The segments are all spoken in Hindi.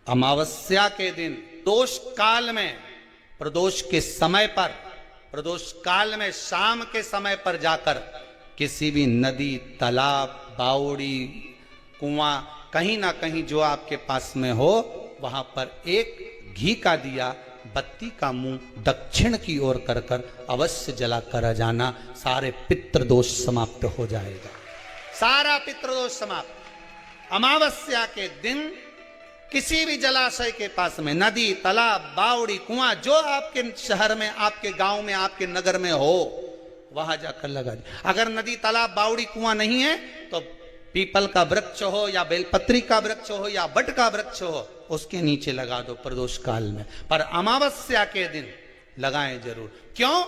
अमावस्या के दिन प्रदोष काल में, प्रदोष के समय पर, प्रदोष काल में शाम के समय पर जाकर किसी भी नदी, तालाब, बावड़ी, कुआं, कहीं ना कहीं जो आपके पास में हो, वहां पर एक घी का दिया, बत्ती का मुंह दक्षिण की ओर कर कर अवश्य जला कर जाना। सारे पितृदोष समाप्त हो जाएगा, सारा पितृदोष समाप्त। अमावस्या के दिन किसी भी जलाशय के पास में, नदी, तालाब, बावड़ी, कुआं, जो आपके शहर में, आपके गांव में, आपके नगर में हो, वहां जाकर लगा दे। अगर नदी, तालाब, बावड़ी, कुआं नहीं है तो पीपल का वृक्ष हो या बेलपत्री का वृक्ष हो या बट का वृक्ष हो, उसके नीचे लगा दो प्रदोष काल में। पर अमावस्या के दिन लगाएं जरूर। क्यों?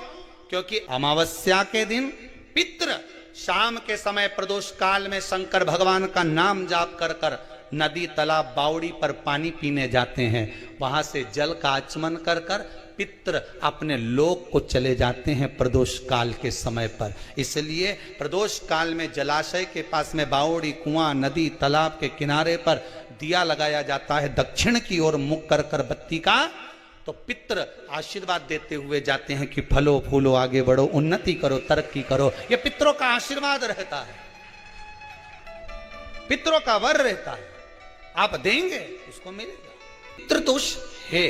क्योंकि अमावस्या के दिन पितृ शाम के समय प्रदोष काल में शंकर भगवान का नाम जाप कर कर नदी, तालाब, बावड़ी पर पानी पीने जाते हैं। वहां से जल का आचमन कर कर पितृ अपने लोक को चले जाते हैं प्रदोष काल के समय पर। इसलिए प्रदोष काल में जलाशय के पास में, बावड़ी, कुआं, नदी, तालाब के किनारे पर दिया लगाया जाता है दक्षिण की ओर मुख कर कर बत्ती का। तो पितृ आशीर्वाद देते हुए जाते हैं कि फलो फूलो, आगे बढ़ो, उन्नति करो, तरक्की करो। यह पितरों का आशीर्वाद रहता है, पितरों का वर रहता है। आप देंगे उसको मिलेगा। पितृदोष है,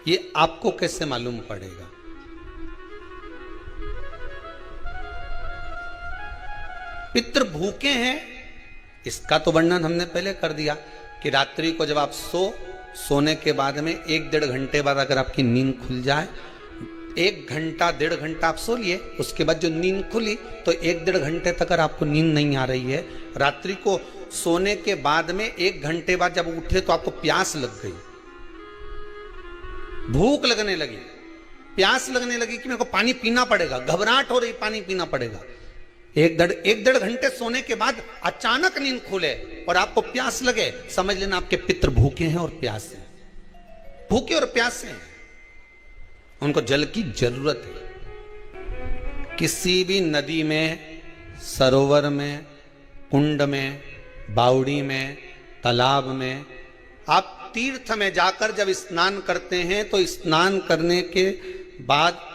ये आपको कैसे मालूम पड़ेगा? पितृ भूखे हैं, इसका तो वर्णन हमने पहले कर दिया कि रात्रि को जब आप सोने के बाद में 1-1.5 घंटे बाद अगर आपकी नींद खुल जाए, 1 घंटा 1.5 घंटा आप सो लिए, उसके बाद जो नींद खुली तो 1-1.5 घंटे तक अगर आपको नींद नहीं आ रही है, रात्रि को सोने के बाद में 1 घंटे बाद जब उठे तो आपको प्यास लग गई, भूख लगने लगी, प्यास लगने लगी कि मेरे को पानी पीना पड़ेगा, घबराहट हो रही, पानी पीना पड़ेगा। 1-1.5 घंटे सोने के बाद अचानक नींद खुले और आपको प्यास लगे, समझ लेना आपके पितृ भूखे हैं और प्यासे हैं, भूखे और प्यासे हैं, उनको जल की जरूरत है। किसी भी नदी में, सरोवर में, कुंड में, बावड़ी में, तालाब में, आप तीर्थ में जाकर जब स्नान करते हैं तो स्नान करने के बाद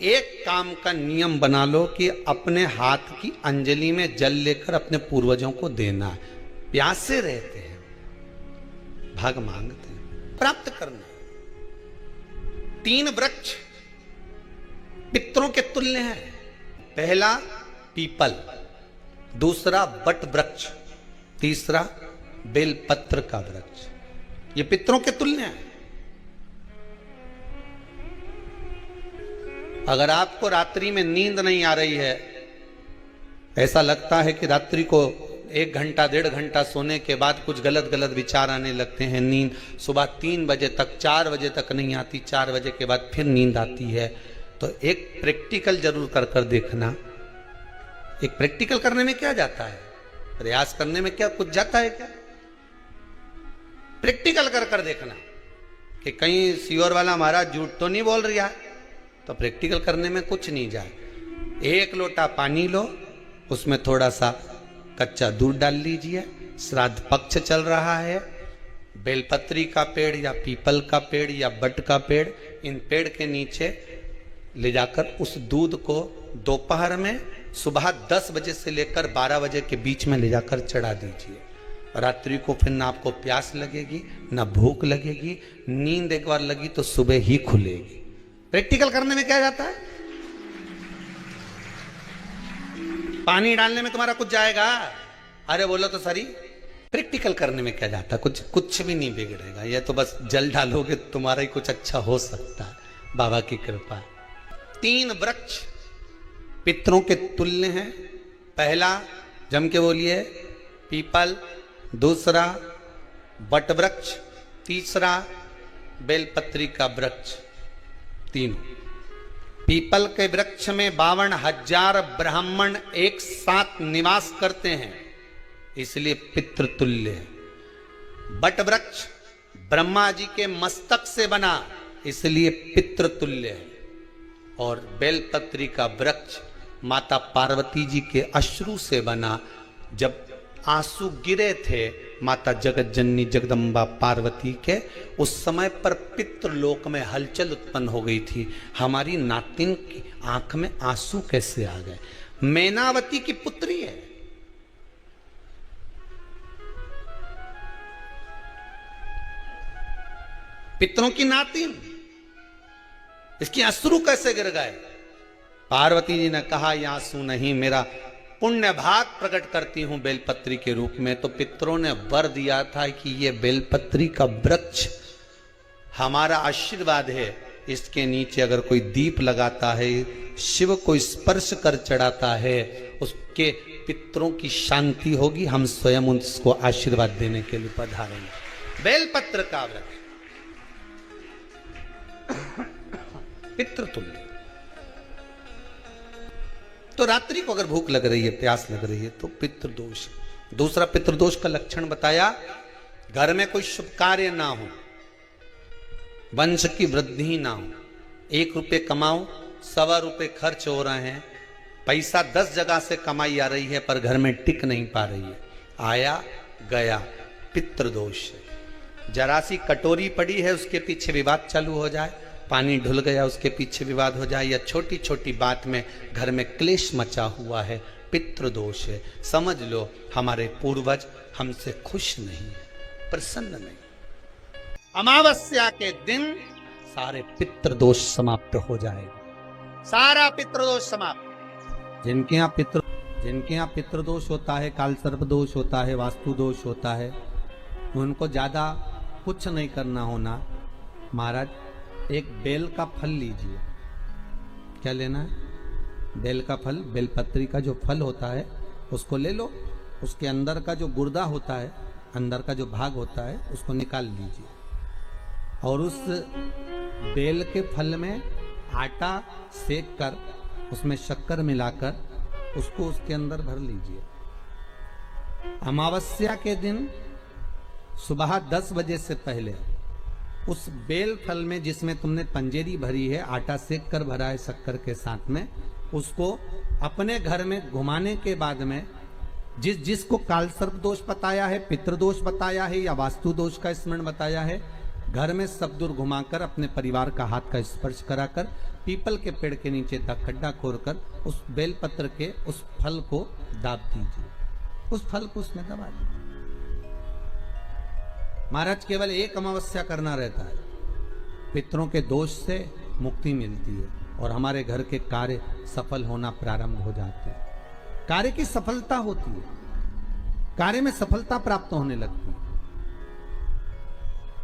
एक काम का नियम बना लो कि अपने हाथ की अंजलि में जल लेकर अपने पूर्वजों को देना है। प्यासे रहते हैं, भाग मांगते हैं, प्राप्त करना। 3 वृक्ष पितरों के तुल्य हैं। पहला पीपल, दूसरा बट वृक्ष, तीसरा बेलपत्र का वृक्ष। ये पितरों के तुल्य हैं। अगर आपको रात्रि में नींद नहीं आ रही है, ऐसा लगता है कि रात्रि को 1 घंटा 1.5 घंटा सोने के बाद कुछ गलत गलत विचार आने लगते हैं, नींद सुबह 3 बजे तक, 4 बजे तक नहीं आती, 4 बजे के बाद फिर नींद आती है, तो एक प्रैक्टिकल जरूर कर कर देखना। एक प्रैक्टिकल करने में क्या जाता है? प्रयास करने में क्या कुछ जाता है क्या? प्रैक्टिकल कर कर देखना कि कहीं सीवर वाला महाराज झूठ तो नहीं बोल रहा है। तो प्रैक्टिकल करने में कुछ नहीं जाए। 1 लोटा पानी लो, उसमें थोड़ा सा कच्चा दूध डाल लीजिए, श्राद्ध पक्ष चल रहा है, बेलपत्री का पेड़ या पीपल का पेड़ या बट का पेड़, इन पेड़ के नीचे ले जाकर उस दूध को दोपहर में सुबह 10 बजे से लेकर 12 बजे के बीच में ले जाकर चढ़ा दीजिए। रात्रि को फिर ना आपको प्यास लगेगी, ना भूख लगेगी, नींद एक बार लगी तो सुबह ही खुलेगी। प्रैक्टिकल करने में क्या जाता है? पानी डालने में तुम्हारा कुछ जाएगा? अरे बोलो तो सही। प्रैक्टिकल करने में क्या जाता है? कुछ भी नहीं बिगड़ेगा। ये तो बस जल डालोगे तुम्हारा ही कुछ अच्छा हो सकता है, बाबा की कृपा। 3 वृक्ष पितरों के तुल्य हैं। पहला जम के बोलिए पीपल, दूसरा बट वृक्ष, तीसरा बेलपत्री का वृक्ष। 3 पीपल के वृक्ष में 52,000 ब्राह्मण एक साथ निवास करते हैं, इसलिए पितृतुल्य है। बट वृक्ष ब्रह्मा जी के मस्तक से बना, इसलिए पितृतुल्य है। और बेलपत्री का वृक्ष माता पार्वती जी के अश्रु से बना। जब आंसू गिरे थे माता जगत जननी जगदम्बा पार्वती के, उस समय पर पितृलोक में हलचल उत्पन्न हो गई थी। हमारी नातिन की आंख में आंसू कैसे आ गए? मैनावती की पुत्री है, पितरों की नातिन, इसकी अश्रु कैसे गिर गए? पार्वती जी ने कहा ये आंसू नहीं, मेरा पुण्य भाग प्रकट करती हूं बेलपत्री के रूप में। तो पितरों ने वर दिया था कि ये बेलपत्री का वृक्ष हमारा आशीर्वाद है, इसके नीचे अगर कोई दीप लगाता है, शिव को स्पर्श कर चढ़ाता है, उसके पितरों की शांति होगी। हम स्वयं उसको आशीर्वाद देने के लिए पधारेंगे। बेलपत्र का वृक्ष पितृतुल्य। तो रात्रि को अगर भूख लग रही है, प्यास लग रही है, तो पितृदोष। दूसरा पितृदोष का लक्षण बताया, घर में कोई शुभ कार्य ना हो, वंश की वृद्धि ना हो, 1 रुपये कमाओ, 1.25 रुपये खर्च हो रहे हैं, पैसा 10 जगह से कमाई आ रही है पर घर में टिक नहीं पा रही है, आया गया, पितृदोष है। जरा सी कटोरी पड़ी है, उसके पीछे विवाद चालू हो जाए, पानी ढुल गया उसके पीछे विवाद हो जाए, या छोटी छोटी बात में घर में क्लेश मचा हुआ है, पितृदोष है। समझ लो हमारे पूर्वज हमसे खुश नहीं, प्रसन्न नहीं। अमावस्या के दिन सारे पितृदोष समाप्त हो जाएगा, सारा पितृदोष समाप्त। जिनके यहाँ पितृदोष होता है, काल सर्प दोष होता है, वास्तु दोष होता है, उनको ज्यादा कुछ नहीं करना होना। महाराज एक बेल का फल लीजिए। क्या लेना है? बेल का फल, बेलपत्री का जो फल होता है उसको ले लो, उसके अंदर का जो गुर्दा होता है, अंदर का जो भाग होता है, उसको निकाल लीजिए और उस बेल के फल में आटा सेक कर उसमें शक्कर मिलाकर उसको उसके अंदर भर लीजिए। अमावस्या के दिन सुबह 10 बजे से पहले उस बेल फल में, जिसमें तुमने पंजेरी भरी है, आटा सेक कर भरा है शक्कर के साथ में, उसको अपने घर में घुमाने के बाद में जिसको काल सर्प दोष बताया है, पितृदोष बताया है या वास्तु दोष का स्मरण बताया है, घर में सब दूर घुमाकर अपने परिवार का हाथ का स्पर्श कराकर पीपल के पेड़ के नीचे तक खड्डा खोदकर उस बेलपत्र के उस फल को दाब दीजिए, उस फल को उसमें दबा दीजिए। महाराज केवल एक अमावस्या करना रहता है, पितरों के दोष से मुक्ति मिलती है और हमारे घर के कार्य सफल होना प्रारंभ हो जाते हैं। कार्य की सफलता होती है, कार्य में सफलता प्राप्त होने लगती है।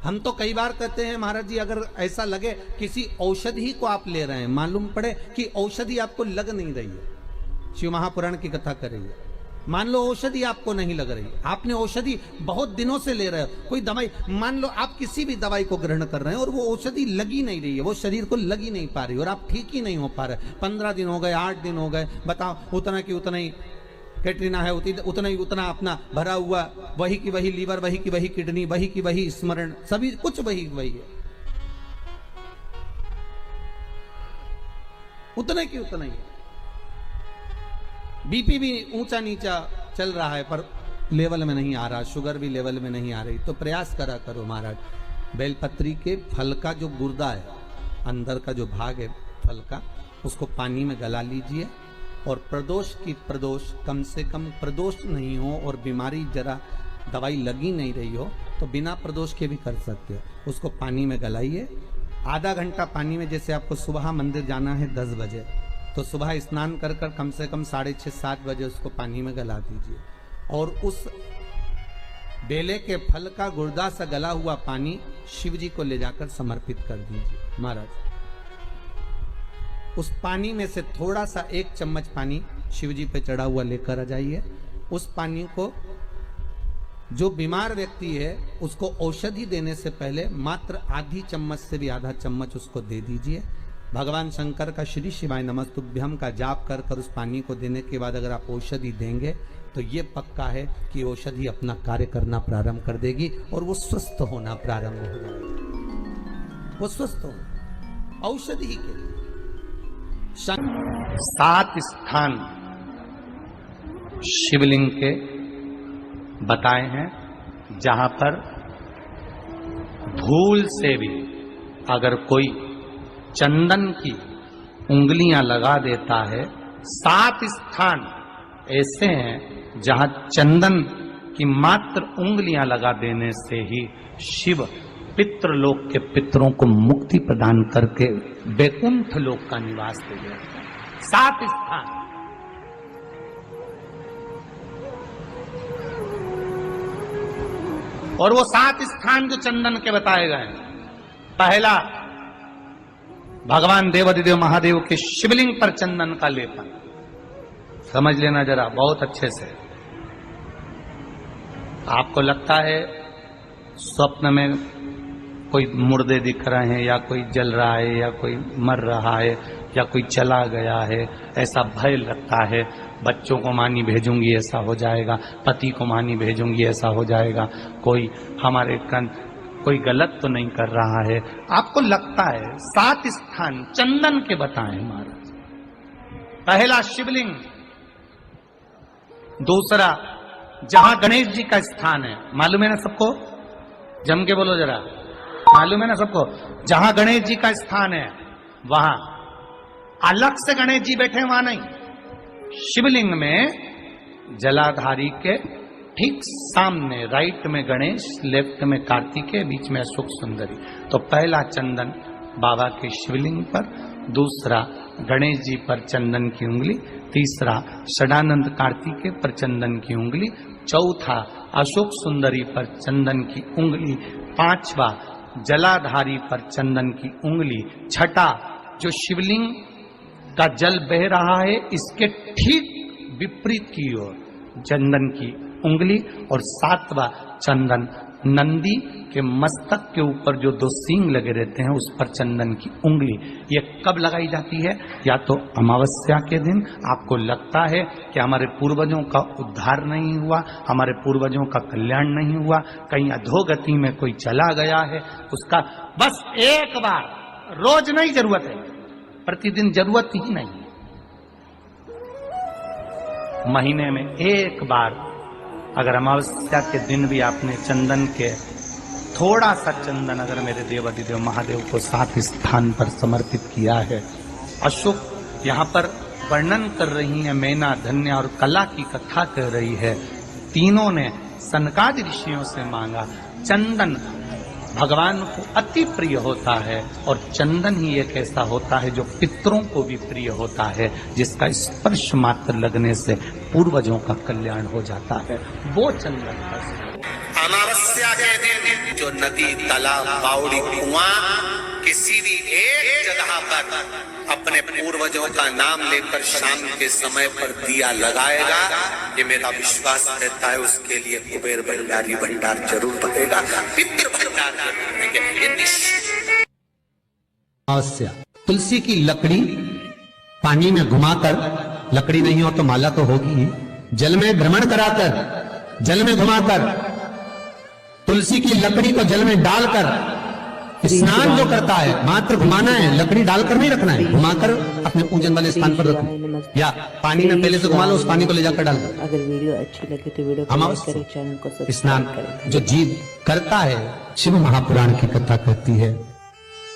हम तो कई बार कहते हैं महाराज जी, अगर ऐसा लगे किसी औषधि को आप ले रहे हैं, मालूम पड़े कि औषधि आपको लग नहीं रही है, शिव महापुराण की कथा कर रही है, मान लो औषधि आपको नहीं लग रही, आपने औषधि बहुत दिनों से ले रहे हो, कोई दवाई, मान लो आप किसी भी दवाई को ग्रहण कर रहे हैं और वो औषधि लगी नहीं रही है, वो शरीर को लगी नहीं पा रही और आप ठीक ही नहीं हो पा रहे, 15 दिन हो गए, 8 दिन हो गए, बताओ, उतना की उतना ही कैटरीना है, उतना ही उतना अपना भरा हुआ, वही की वही लीवर, वही की वही किडनी, वही की वही स्मरण, सभी कुछ वही वही है, उतने की उतना ही। बीपी भी ऊंचा नीचा चल रहा है पर लेवल में नहीं आ रहा, शुगर भी लेवल में नहीं आ रही, तो प्रयास करा करो महाराज, बेलपत्री के फल का जो गुर्दा है, अंदर का जो भाग है फल का, उसको पानी में गला लीजिए और प्रदोष कम से कम प्रदोष नहीं हो और बीमारी जरा दवाई लगी नहीं रही हो तो बिना प्रदोष के भी कर सकते हो, उसको पानी में गलाइए। आधा घंटा पानी में, जैसे आपको सुबह मंदिर जाना है 10 बजे, तो सुबह स्नान कर कर कम से कम 6:30-7 बजे उसको पानी में गला दीजिए और उस बेले के फल का गुर्दा सा गला हुआ पानी शिव जी को ले जाकर समर्पित कर दीजिए। महाराज उस पानी में से थोड़ा सा 1 चम्मच पानी शिव जी पे चढ़ा हुआ लेकर आ जाइए। उस पानी को जो बीमार व्यक्ति है उसको औषधि देने से पहले मात्र आधी चम्मच से भी आधा चम्मच उसको दे दीजिए। भगवान शंकर का श्री शिवाय नमस्तुभ्यम का जाप कर कर उस पानी को देने के बाद अगर आप औषधि देंगे तो ये पक्का है कि औषधि अपना कार्य करना प्रारंभ कर देगी और वो स्वस्थ होना प्रारंभ हो जाएगी। वो स्वस्थ हो औषधि के 7 स्थान शिवलिंग के बताए हैं, जहां पर भूल से भी अगर कोई चंदन की उंगलियां लगा देता है, 7 स्थान ऐसे हैं जहां चंदन की मात्र उंगलियां लगा देने से ही शिव पितृलोक के पितरों को मुक्ति प्रदान करके वैकुंठ लोक का निवास दे देते हैं। 7 स्थान। और वो 7 स्थान जो चंदन के बताए गए, पहला भगवान देवाधिदेव महादेव के शिवलिंग पर चंदन का लेपन। समझ लेना जरा बहुत अच्छे से। आपको लगता है स्वप्न में कोई मुर्दे दिख रहे हैं, या कोई जल रहा है, या कोई मर रहा है, या कोई चला गया है, ऐसा भय लगता है। बच्चों को मानी भेजूंगी ऐसा हो जाएगा, पति को मानी भेजूंगी ऐसा हो जाएगा, कोई हमारे कोई गलत तो नहीं कर रहा है, आपको लगता है। 7 स्थान चंदन के बताएं महाराज। पहला शिवलिंग, दूसरा जहां गणेश जी का स्थान है, मालूम है ना सबको, जम के बोलो जरा, मालूम है ना सबको, जहां गणेश जी का स्थान है वहां अलग से गणेश जी बैठे, वहां नहीं। शिवलिंग में जलाधारी के ठीक सामने राइट में गणेश, लेफ्ट में कार्तिकेय, बीच में अशोक सुंदरी। तो पहला चंदन बाबा के शिवलिंग पर, दूसरा गणेश जी पर चंदन की उंगली, तीसरा षडानंद कार्तिकेय पर चंदन की उंगली, चौथा अशोक सुंदरी पर चंदन की उंगली, पांचवा जलाधारी पर चंदन की उंगली, छठा जो शिवलिंग का जल बह रहा है इसके ठीक विपरीत की ओर चंदन की उंगली, और 7वां चंदन नंदी के मस्तक के ऊपर जो 2 सींग लगे रहते हैं उस पर चंदन की उंगली। ये कब लगाई जाती है? या तो अमावस्या के दिन। आपको लगता है कि हमारे पूर्वजों का उद्धार नहीं हुआ, हमारे पूर्वजों का कल्याण नहीं हुआ, कहीं अधोगति में कोई चला गया है, उसका बस एक बार, रोज नहीं जरूरत है, प्रतिदिन जरूरत ही नहीं, महीने में एक बार अगर अमावस्या के दिन भी आपने चंदन के थोड़ा सा चंदन अगर मेरे देवाधिदेव महादेव को 7 स्थान पर समर्पित किया है। अशोक यहाँ पर वर्णन कर रही है, मैना, धन्य और कला की कथा कर रही है। तीनों ने सनकादि ऋषियों से मांगा। चंदन भगवान को अति प्रिय होता है, और चंदन ही एक ऐसा होता है जो पितरों को भी प्रिय होता है, जिसका स्पर्श मात्र लगने से पूर्वजों का कल्याण हो जाता है, वो चंदन का। अमावस्या के दिन जो नदी, तालाब, बावड़ी, कुआं किसी भी एक जगह पर अपने पूर्वजों का नाम लेकर शाम के समय पर दिया लगाएगा, ये मेरा विश्वास रहता है, उसके लिए कुबेर भंडारी भंडार जरूर बनेगा, पितृ भंडार अमावस्या। तुलसी की लकड़ी पानी में घुमाकर, लकड़ी नहीं हो तो माला तो होगी ही, जल में भ्रमण कराकर, जल में घुमाकर, तुलसी की लकड़ी को जल में डालकर स्नान जो करता है, मात्र घुमाना है, लकड़ी डालकर नहीं रखना है, घुमाकर अपने पूजन वाले स्थान पर रखना, या पानी में पहले से घुमा लो, उस पानी को ले जाकर डाल दो। अगर वीडियो अच्छी लगे तो वीडियो को लाइक करें, चैनल को सब्सक्राइब स्नान करें। जो जीव करता है, शिव महापुराण की कथा कहती है,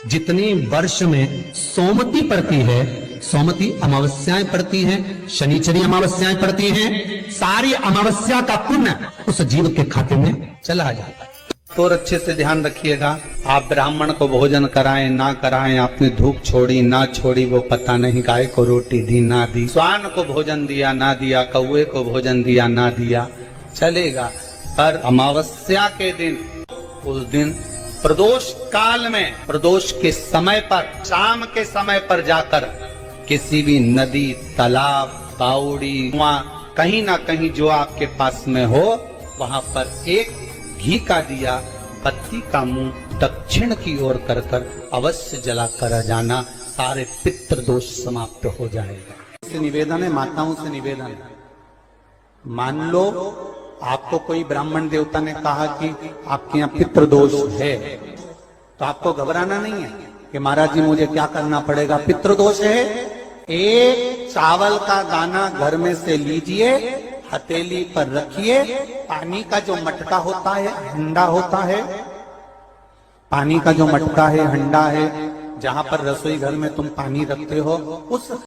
जितनी वर्ष में सोमती पड़ती है, सोमती अमावस्याएं पड़ती हैं, शनिचरी अमावस्याएं पड़ती हैं, सारी अमावस्या का पुण्य उस जीव के खाते में चला जाता है। तो अच्छे से ध्यान रखिएगा, आप ब्राह्मण को भोजन कराएं ना कराएं, आपने धूप छोड़ी ना छोड़ी वो पता नहीं, गाय को रोटी दी ना दी, स्वान को भोजन दिया ना दिया, कौवे को भोजन दिया ना दिया, चलेगा। पर अमावस्या के दिन, उस दिन प्रदोष काल में, प्रदोष के समय पर, शाम के समय पर जाकर किसी भी नदी, तालाब, बावड़ी, कुआं, कहीं ना कहीं जो आपके पास में हो, वहां पर एक घी का दिया, बत्ती का मुंह दक्षिण की ओर कर कर अवश्य जला कर जाना, सारे पितृ दोष समाप्त हो जाएगा। से निवेदन है, माताओं से निवेदन है, मान लो आपको कोई ब्राह्मण देवता ने कहा कि आपके यहाँ पितृ दोष है, तो आपको घबराना नहीं है कि महाराज जी मुझे क्या करना पड़ेगा, पितृ दोष है। एक चावल का दाना घर में से लीजिए, हथेली पर रखिए। पानी का जो मटका होता है, हंडा होता है, पानी का जो मटका है, हंडा है, जहां पर रसोई घर में तुम पानी रखते हो, उस